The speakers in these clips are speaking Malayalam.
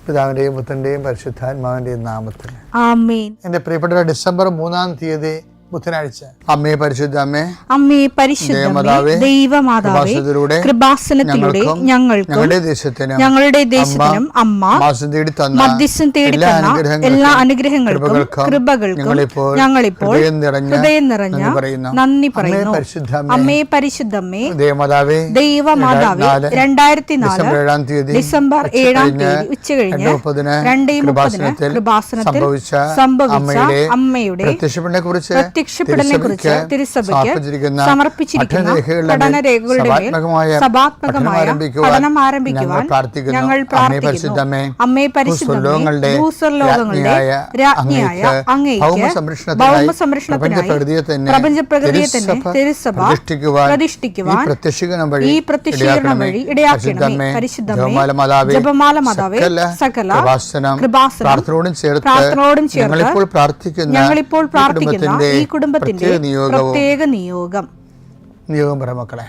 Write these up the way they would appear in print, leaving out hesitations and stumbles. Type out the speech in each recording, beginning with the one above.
പിതാവിന്റെയും പുത്രന്റെയും പരിശുദ്ധാത്മാവിന്റെയും നാമത്തിൽ ആമേൻ. എന്റെ പ്രിയപ്പെട്ട ഡിസംബർ 3-ാം തീയതി ബുധനാഴ്ച. അമ്മേ പരിശുദ്ധ അമ്മേ, അമ്മേ പരിശുദ്ധ ദൈവമാതാവേ, കൃപാസനത്തിലൂടെ ഞങ്ങൾക്കും ഞങ്ങളുടെ ദേശത്തിനും അമ്മ മധ്യസ്ഥം തേടി തന്ന എല്ലാ അനുഗ്രഹങ്ങൾക്കും കൃപകൾക്കും ഞങ്ങളിപ്പോൾ ഹൃദയം നിറഞ്ഞ നന്ദി പറയുന്നു. അമ്മേ പരിശുദ്ധമ്മേ ദൈവമാതാവേ, 2004 ഡിസംബർ 7-ാം തീയതി ഉച്ചകഴിഞ്ഞ് 2:30 കൃപാസനത്തിൽ സംഭവിച്ച അമ്മയുടെ പ്രത്യക്ഷപ്പെടലിനെ കുറിച്ച് തിരുസഭയ്ക്ക് സമർപ്പിച്ചിരിക്കുന്ന പഠനരേഖകളുടെ മേൽ സഭാത്മകമായ പഠനം ആരംഭിക്കുവാൻ ഞങ്ങൾ പ്രാർത്ഥിക്കുന്നു. അമ്മേ പരിശുദ്ധമേ, ഭൂസ്വർലോകങ്ങളുടെ രാജ്ഞിയായ അങ്ങേയ്ക്ക് ഭൗമസംരക്ഷണത്തിനായി പ്രപഞ്ചപ്രകൃതിയെ തന്നെ തിരുസഭ പ്രതിഷ്ഠിക്കുവാൻ ഈ പ്രത്യക്ഷീകരണം വഴി ഇടയാക്കണമേ. പരിശുദ്ധമേ, ജപമാല മാതാവേ, സകല കൃപാസനം പ്രാർത്ഥനയോടും ചേർത്ത് ഞങ്ങളിപ്പോൾ പ്രാർത്ഥിക്കുന്ന ഈ കുടുംബത്തിന്റെ പ്രത്യേക നിയോഗം പറ മക്കളെ.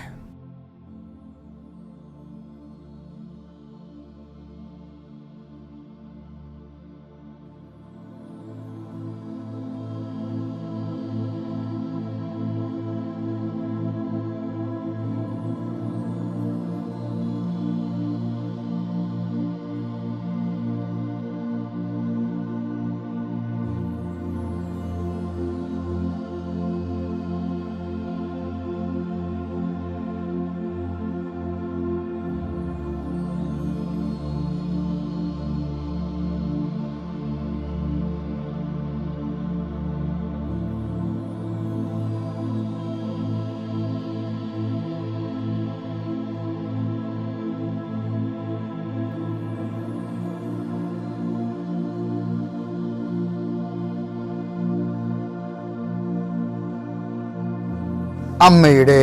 അമ്മയുടെ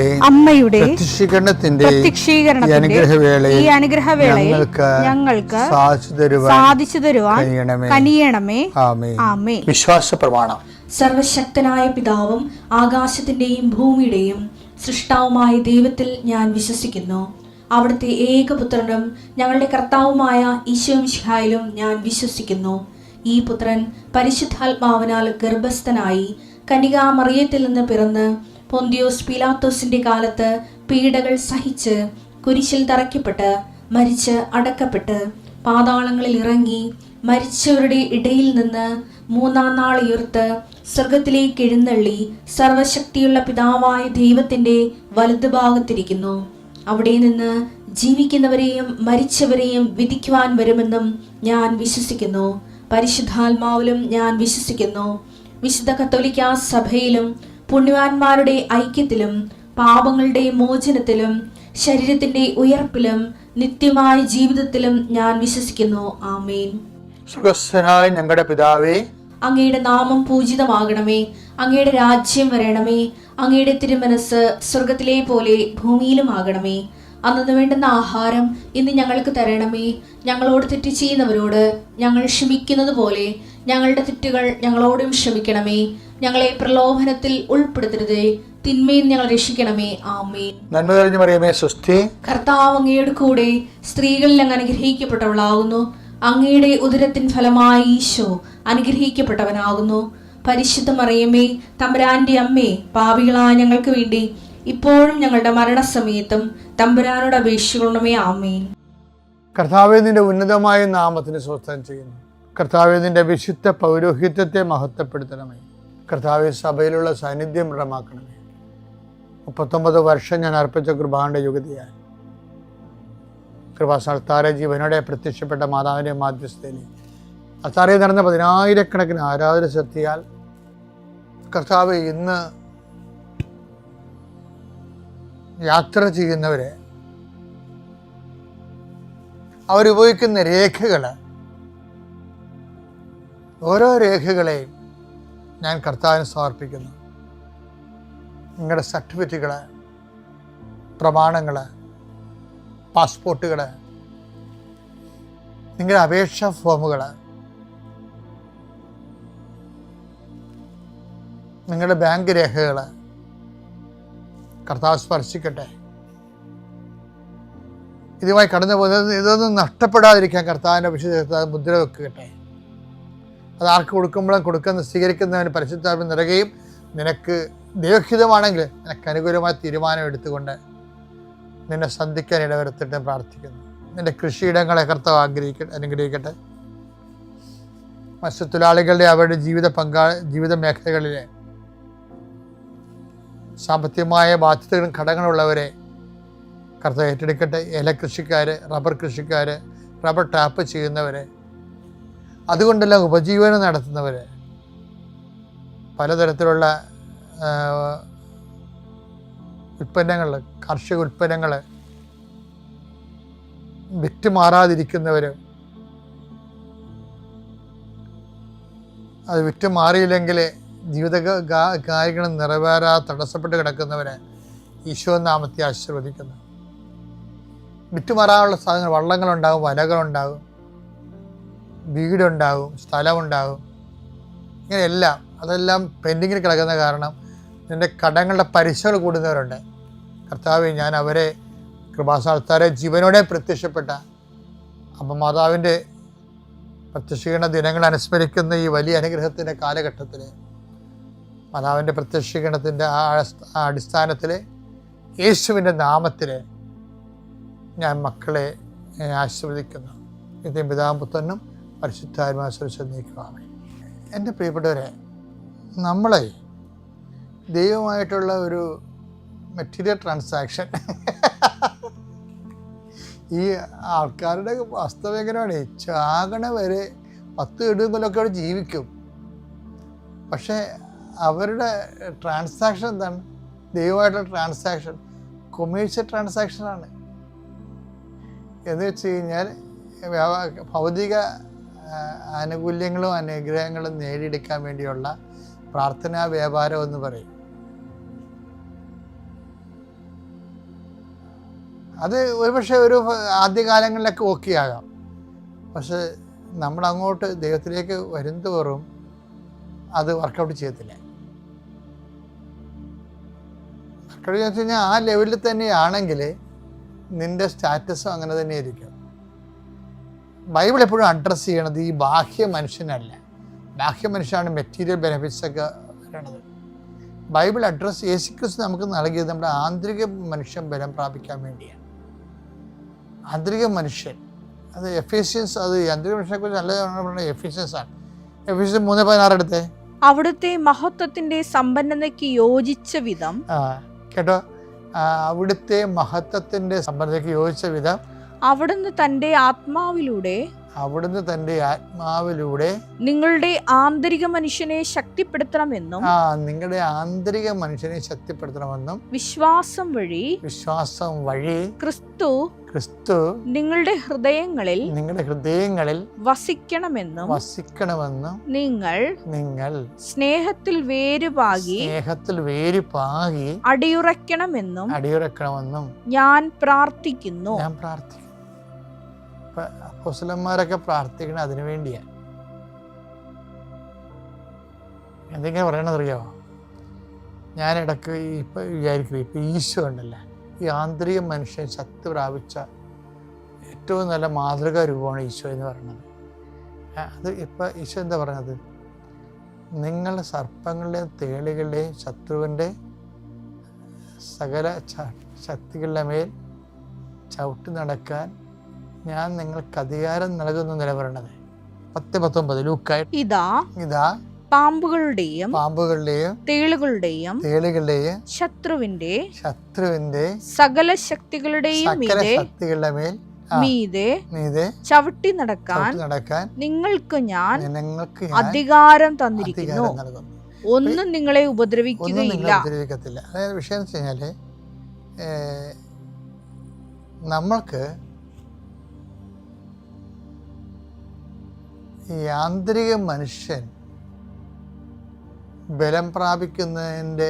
പ്രത്യക്ഷീകരണത്തിന്റെ ഈ അനുഗ്രഹവേളയിൽ ഞങ്ങൾക്ക് സാധിച്ചു തരുവാൻ കനിയണമേ. ആമേൻ. വിശ്വാസ പ്രമാണം. സർവശക്തനായ പിതാവും ആകാശത്തിന്റെയും ഭൂമിയുടെയും സൃഷ്ടാവുമായ ദൈവത്തിൽ ഞാൻ വിശ്വസിക്കുന്നു. അവിടുത്തെ ഏകപുത്രനും ഞങ്ങളുടെ കർത്താവുമായ ഈശോ മിശിഹായിലും ഞാൻ വിശ്വസിക്കുന്നു. ഈ പുത്രൻ പരിശുദ്ധാത്മാവിനാൽ ഗർഭസ്ഥനായി കന്യകാമറിയത്തിൽ നിന്ന് പിറന്ന് പൊന്തിയോസ് പീലാത്തോസിന്റെ കാലത്ത് പീഡകൾ സഹിച്ച് കുരിശിൽ തറയ്ക്കപ്പെട്ട് മരിച്ച് അടക്കപ്പെട്ട് പാതാളങ്ങളിൽ ഇറങ്ങി മരിച്ചവരുടെ ഇടയിൽ നിന്ന് 3-ാം നാൾ ഉയർത്ത് സ്വർഗത്തിലേക്ക് എഴുന്നള്ളി സർവശക്തിയുള്ള പിതാവായ ദൈവത്തിന്റെ വലതുഭാഗത്തിരിക്കുന്നു. അവിടെ നിന്ന് ജീവിക്കുന്നവരെയും മരിച്ചവരെയും വിധിക്കുവാൻ വരുമെന്നും ഞാൻ വിശ്വസിക്കുന്നു. പരിശുദ്ധാത്മാവിലും ഞാൻ വിശ്വസിക്കുന്നു. വിശുദ്ധ കത്തോലിക്കാ സഭയിലും പുണ്യവാന്മാരുടെ ഐക്യത്തിലും പാപങ്ങളുടെ മോചനത്തിലും ശരീരത്തിന്റെ ഉയർപ്പിലും നിത്യമായ ജീവിതത്തിലും ഞാൻ വിശ്വസിക്കുന്നു. ആമേൻ. സുഖസ്ഥനായ ഞങ്ങളുടെ പിതാവേ, അങ്ങയുടെ നാമം പൂജിതമാകണമേ. അങ്ങയുടെ രാജ്യം വരണമേ. അങ്ങയുടെ തിരുമനസ് സ്വർഗത്തിലെ പോലെ ഭൂമിയിലും ആകണമേ. അന്നു വേണ്ടുന്ന ആഹാരം ഇന്ന് ഞങ്ങൾക്ക് തരണമേ. ഞങ്ങളോട് തെറ്റ് ചെയ്യുന്നവരോട് ഞങ്ങൾ ക്ഷമിക്കുന്നത് പോലെ ഞങ്ങളുടെ തെറ്റുകൾ ഞങ്ങളോടും ക്ഷമിക്കണമേ. ഞങ്ങളെ പ്രലോഭനത്തിൽ ഉൾപ്പെടുത്തരുതേ, തിന്മയിൽ ഞങ്ങൾ രക്ഷിക്കണമേ. ആമേൻ. നന്മ നിറഞ്ഞ മറിയമേ, സ്വസ്തി. കർത്താവ് അങ്ങയുടെ കൂടെ സ്ത്രീകളിൽ അങ്ങ് അനുഗ്രഹിക്കപ്പെട്ടവളാകുന്നു. അങ്ങയുടെ ഉദരത്തിൻ ഫലമായി ഈശോ അനുഗ്രഹിക്കപ്പെട്ടവനാകുന്നു. പരിശുദ്ധ മറിയമേ, തമ്പുരാന്റെ അമ്മേ, പാപികളായ ഞങ്ങൾക്ക് വേണ്ടി ഇപ്പോഴും ഞങ്ങളുടെ മരണസമയത്തും തമ്പുരാനോട് അപേക്ഷിക്കണമേ. ആമേൻ. കർത്താവേ, നിന്റെ ഉന്നതമായ നാമത്തിന് സ്വസ്ഥം ചെയ്യുന്നു. കർത്താവേ, നിന്റെ വിശുദ്ധ പൗരോഹിത്യത്തെ മഹത്വപ്പെടുത്തണമേ. കർത്താവേ, സഭയിലുള്ള സാന്നിധ്യം ദൃഢമാക്കണമേ. 39 വർഷം ഞാൻ അർപ്പിച്ച കൃപാന്റെ യുഗതിയായി കൃപാസ്ഥാന ജീവനോടെ പ്രത്യക്ഷപ്പെട്ട മാതാവിന്റെ മാധ്യസ്ഥയിൽ അത്താറയിൽ നടന്ന 10,000-കണക്കിന് ആരാധന ശക്തിയാൽ കർത്താവ് ഇന്ന് യാത്ര ചെയ്യുന്നവരെ അവരുപയോഗിക്കുന്ന രേഖകൾ, ഓരോ രേഖകളെയും ഞാൻ കർത്താവിന് സമർപ്പിക്കുന്നു. നിങ്ങളുടെ സർട്ടിഫിക്കറ്റുകൾ, പ്രമാണങ്ങൾ, പാസ്പോർട്ടുകൾ, നിങ്ങളുടെ അപേക്ഷാ ഫോമുകൾ, നിങ്ങളുടെ ബാങ്ക് രേഖകൾ കർത്താവ് സ്പർശിക്കട്ടെ. ഇതുമായി കടന്നു പോകുന്നത് ഇതൊന്നും നഷ്ടപ്പെടാതിരിക്കാൻ കർത്താവിൻ്റെ വിശുദ്ധ മുദ്ര വെക്കട്ടെ. അത് ആർക്ക് കൊടുക്കുമ്പോഴും സ്വീകരിക്കുന്നതിന് പരിശുദ്ധാത്മ നിറയുകയും നിനക്ക് ദൈവഹിതമാണെങ്കിൽ നിനക്ക് അനുകൂലമായ തീരുമാനം എടുത്തുകൊണ്ട് നിന്നെ സന്ധിക്കാൻ ഇടവരുത്തിട്ട് പ്രാർത്ഥിക്കുന്നു. നിന്റെ കൃഷിയിടങ്ങളെ കർത്താവ് അനുഗ്രഹിക്കട്ടെ. മത്സ്യത്തൊഴിലാളികളുടെ അവരുടെ ജീവിത മേഖലകളിലെ സാമ്പത്തികമായ ബാധ്യതകളും കടങ്ങളുള്ളവരെ കർത്താവ് ഏറ്റെടുക്കട്ടെ. ഏലകൃഷിക്കാർ, റബ്ബർ കൃഷിക്കാർ, റബ്ബർ ടാപ്പ് ചെയ്യുന്നവരെ, അതുകൊണ്ടെല്ലാം ഉപജീവനം നടത്തുന്നവർ, പലതരത്തിലുള്ള ഉൽപ്പന്നങ്ങൾ, കാർഷിക ഉൽപ്പന്നങ്ങൾ വിറ്റുമാറാതിരിക്കുന്നവർ, അത് വിറ്റുമാറിയില്ലെങ്കിൽ ജീവിത കാര്യങ്ങൾ നിറവേറാതെ തടസ്സപ്പെട്ട് കിടക്കുന്നവരെ ഈശോ നാമത്തെ ആശീർവദിക്കുന്നു. വിറ്റുമാറാനുള്ള സാധനങ്ങൾ, വള്ളങ്ങളുണ്ടാകും, വലകളുണ്ടാകും, വീടുണ്ടാകും, സ്ഥലമുണ്ടാകും, ഇങ്ങനെയെല്ലാം അതെല്ലാം പെൻഡിങ്ങിൽ കിടക്കുന്ന കാരണം നിൻ്റെ കടങ്ങളുടെ പലിശകൾ കൂടുന്നവരുണ്ട്. കർത്താവേ, ഞാൻ അവരെ കൃപാസ്ഥാനത്താരെ ജീവനോടെ പ്രത്യക്ഷപ്പെട്ട അപ്പം മാതാവിൻ്റെ പ്രത്യക്ഷീകരണ ദിനങ്ങൾ അനുസ്മരിക്കുന്ന ഈ വലിയ അനുഗ്രഹത്തിൻ്റെ കാലഘട്ടത്തിൽ മാതാവിൻ്റെ പ്രത്യക്ഷീകരണത്തിൻ്റെ ആ അടിസ്ഥാനത്തിൽ യേശുവിൻ്റെ നാമത്തിൽ ഞാൻ മക്കളെ ആശീർവദിക്കുന്നു. ഇതേ പിതാവും പുത്രനും പരിശുദ്ധാത്മാവിനെ നീക്കുവാമേ. എൻ്റെ പ്രിയപ്പെട്ടവരെ, നമ്മളെ ദൈവമായിട്ടുള്ള ഒരു മെറ്റീരിയൽ ട്രാൻസാക്ഷൻ ഈ ആൾക്കാരുടെ വാസ്തവം എങ്ങനെയാണ്? ചാകണ വരെ 10 ഇടുകൊല്ലൊക്കെ അവിടെ ജീവിക്കും. പക്ഷേ അവരുടെ ട്രാൻസാക്ഷൻ എന്താണ്? ദൈവമായിട്ടുള്ള ട്രാൻസാക്ഷൻ കൊമേഴ്ഷ്യൽ ട്രാൻസാക്ഷനാണ്. എന്ന് വെച്ച് കഴിഞ്ഞാൽ ഭൗതിക ആനുകൂല്യങ്ങളും അനുഗ്രഹങ്ങളും നേടിയെടുക്കാൻ വേണ്ടിയുള്ള പ്രാർത്ഥനാ വ്യാപാരം എന്ന് പറയും. അത് ഒരുപക്ഷെ ഒരു ആദ്യകാലങ്ങളിലൊക്കെ ഓക്കെ ആകാം. പക്ഷെ നമ്മൾ അങ്ങോട്ട് ദൈവത്തിലേക്ക് വരുന്തോറും അത് വർക്കൗട്ട് ചെയ്യത്തില്ല. വർക്കൗട്ട് എന്ന് വെച്ച് കഴിഞ്ഞാൽ ആ ലെവലിൽ തന്നെയാണെങ്കിൽ നിൻ്റെ സ്റ്റാറ്റസും അങ്ങനെ തന്നെ ആയിരിക്കും. ബൈബിൾ എപ്പോഴും അഡ്രസ്സ് ചെയ്യണത് ഈ ബാഹ്യ മനുഷ്യനല്ല. ബാഹ്യ മനുഷ്യനാണ് മെറ്റീരിയൽ ബെനിഫിറ്റ്സ് ഒക്കെ വരണത്. ബൈബിൾ അഡ്രസ്സ് യേശുക്രിസ്തു നമുക്ക് നൽകിയത് നമ്മുടെ ആന്തരിക മനുഷ്യൻ ബലം പ്രാപിക്കാൻ വേണ്ടിയാണ്. ആന്തരിക മനുഷ്യൻ, അത് എഫേസ്യൻസ്, അത് ആന്തരിക മനുഷ്യനെ കുറിച്ച് നല്ല എഫേസ്യൻസ് ആണ്. എഫേസ്യൻസ് 3:16 എടുത്തേ. അവിടുത്തെ മഹത്വത്തിന്റെ സമ്പന്നതയ്ക്ക് യോജിച്ച വിധം, കേട്ടോ, അവിടുത്തെ മഹത്വത്തിന്റെ സമ്പന്നതയ്ക്ക് യോജിച്ച വിധം അവിടുന്ന് തന്റെ ആത്മാവിലൂടെ നിങ്ങളുടെ ആന്തരിക മനുഷ്യനെ ശക്തിപ്പെടുത്തണമെന്നും നിങ്ങളുടെ ആന്തരിക മനുഷ്യനെ ശക്തിപ്പെടുത്തണമെന്നും വിശ്വാസം വഴി ക്രിസ്തു നിങ്ങളുടെ ഹൃദയങ്ങളിൽ വസിക്കണമെന്നും നിങ്ങൾ സ്നേഹത്തിൽ വേരുപാകി അടിയുറക്കണമെന്നും ഞാൻ പ്രാർത്ഥിക്കുന്നു. അപ്പോസ്തലന്മാരൊക്കെ പ്രാർത്ഥിക്കണം അതിനു വേണ്ടിയാണ്. എന്തെങ്കിലും പറയണതറിയാമോ? ഞാൻ ഇടയ്ക്ക് ഇപ്പം വിചാരിക്കും, ഇപ്പം ഈശോ ഉണ്ടല്ലോ, ഈ ആന്തരിക മനുഷ്യൻ ശക്തി പ്രാപിച്ച ഏറ്റവും നല്ല മാതൃകാ രൂപമാണ് ഈശോ എന്ന് പറയുന്നത്. അത് ഇപ്പം ഈശോ എന്താ പറയുന്നത്? നിങ്ങൾ സർപ്പങ്ങളുടെയും തേളുകളുടെയും ശത്രുവിൻ്റെ സകല ശക്തികളുടെ മേൽ ചവിട്ടി നടക്കാൻ ഞാൻ നിങ്ങൾക്ക് അധികാരം നൽകുന്നു നിലപറയണത്. 10:19 ലൂക്കായി. ഇതാ പാമ്പുകളുടെയും തേളുകളുടെയും ശത്രുവിന്റെ സകല ശക്തികളുടെയും മീതെ ചവിട്ടി നടക്കാൻ നിങ്ങൾക്ക് ഞാൻ അധികാരം തന്നിരിക്കുന്നു. ഒന്നും നിങ്ങളെ ഉപദ്രവിക്കുകയില്ല. അതായത് വിഷയം എന്ന് വെച്ച് കഴിഞ്ഞാല് നമ്മൾക്ക് ഈ ആന്തരിക മനുഷ്യൻ ബലം പ്രാപിക്കുന്നതിൻ്റെ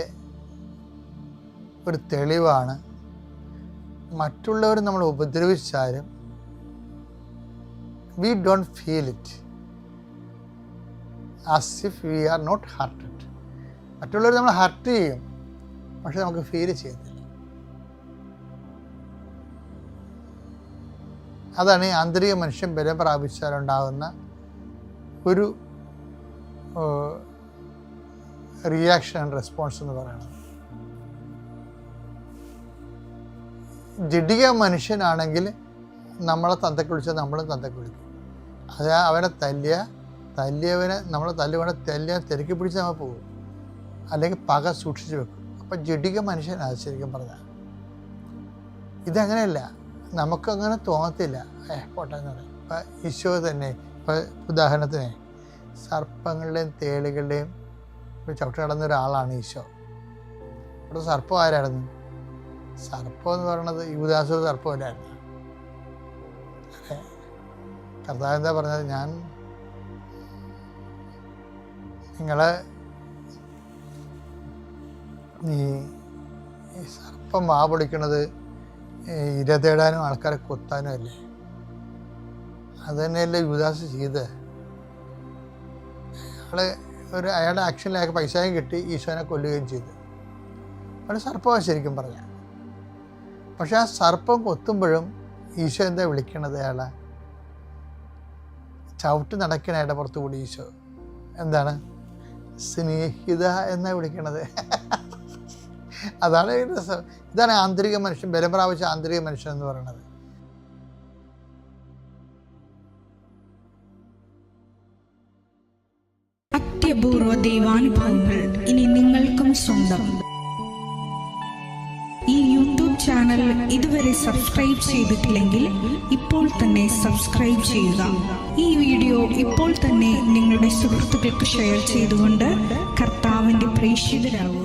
ഒരു തെളിവാണ് മറ്റുള്ളവർ നമ്മൾ ഉപദ്രവിച്ചാലും we don't feel it as if we are not hurted. മറ്റുള്ളവർ നമ്മൾ ഹർട്ട് ചെയ്യും, പക്ഷെ നമുക്ക് ഫീൽ ചെയ്യത്തില്ല. അതാണ് ഈ ആന്തരിക മനുഷ്യൻ ബലം പ്രാപിച്ചാലുണ്ടാകുന്ന ഒരു റിയാക്ഷൻ ആൻഡ് റെസ്പോൺസ് എന്ന് പറയുന്നത്. ജഡിക മനുഷ്യനാണെങ്കിൽ നമ്മളെ തന്തയ്ക്ക് വിളിച്ചാൽ നമ്മളും തന്തയ്ക്ക് വിളിക്കും. അത് അവനെ തല്ലിയവനെ നമ്മൾ തല്ലിയ തിരക്കി പിടിച്ച് നമ്മൾ പോകും, അല്ലെങ്കിൽ പക സൂക്ഷിച്ച് വെക്കും. അപ്പം ജഡിക മനുഷ്യനാണ് ശരിക്കും പറഞ്ഞാൽ. ഇതങ്ങനെയല്ല, നമുക്കങ്ങനെ തോന്നത്തില്ല. പോട്ടെ എന്ന് പറയും. ഇപ്പം ഈശോ തന്നെ, ഇപ്പം ഉദാഹരണത്തിന് സർപ്പങ്ങളുടെയും തേളുകളുടെയും ചവിട്ട് കിടന്ന ഒരാളാണ് ഈശോ. ഇവിടെ സർപ്പം ആരായിരുന്നു? സർപ്പം എന്ന് പറയുന്നത് യൂദാസ് സർപ്പമല്ലായിരുന്നു. അല്ലേ? കർത്താവ് എന്താ പറഞ്ഞത്? ഞാൻ നിങ്ങളെ ഈ സർപ്പം വാ പൊളിക്കണത് ഇര തേടാനും ആൾക്കാരെ കൊത്താനും അല്ലേ? അത് തന്നെയല്ലേ യൂദാസ് ചെയ്ത്. അയാളുടെ ആക്ഷനിൽ അയാൾക്ക് പൈസയും കിട്ടി, ഈശോനെ കൊല്ലുകയും ചെയ്തു. അവിടെ സർപ്പമാണ് ശരിക്കും പറഞ്ഞാൽ. പക്ഷെ ആ സർപ്പം കൊത്തുമ്പോഴും ഈശോ എന്താ വിളിക്കണത്? അയാളെ ചവിട്ടി നടക്കണ അയാളുടെ പുറത്തു കൂടി ഈശോ എന്താണ്? സ്നേഹിത എന്നാ വിളിക്കണത്. അതാണ് രസം. ഇതാണ് ആന്തരിക മനുഷ്യൻ, ബലം പ്രാപിച്ച ആന്തരിക മനുഷ്യൻ എന്ന് പറയുന്നത്. അത്യപൂർവ ദൈവാനുഭവങ്ങൾ ഇനി നിങ്ങൾക്കും സ്വന്തം. ഈ യൂട്യൂബ് ചാനൽ ഇതുവരെ സബ്സ്ക്രൈബ് ചെയ്തിട്ടില്ലെങ്കിൽ ഇപ്പോൾ തന്നെ സബ്സ്ക്രൈബ് ചെയ്യുക. ഈ വീഡിയോ ഇപ്പോൾ തന്നെ നിങ്ങളുടെ സുഹൃത്തുക്കൾക്ക് ഷെയർ ചെയ്തുകൊണ്ട് കർത്താവിൻ്റെ പ്രേക്ഷിതരാകുക.